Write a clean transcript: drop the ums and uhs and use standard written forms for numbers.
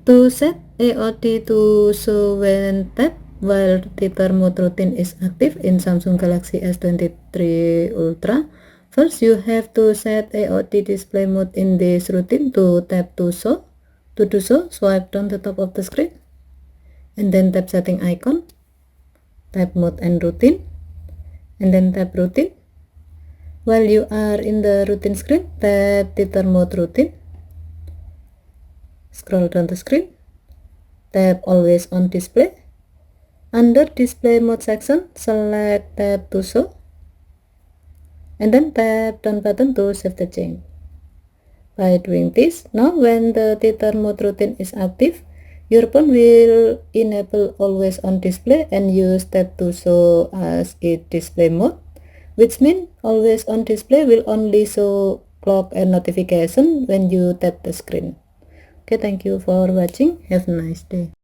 To set AOD to show when tapped while titter mode routine is active in Samsung Galaxy S23 Ultra, first you have to set AOD display mode in this routine. To tap to show. To do so, swipe down the top of the screen and then tap setting icon, tap mode and routine, and then tap routine. While you are in the routine screen, tap titter mode routine. Scroll down the screen, tap always on display. Under display mode section, select tap to show and then tap down button to save the change. By doing this, now when the titter mode routine is active, your phone will enable always on display and use tap to show as its display mode, which means always on display will only show clock and notification when you tap the screen. Okay, thank you for watching. Have a nice day.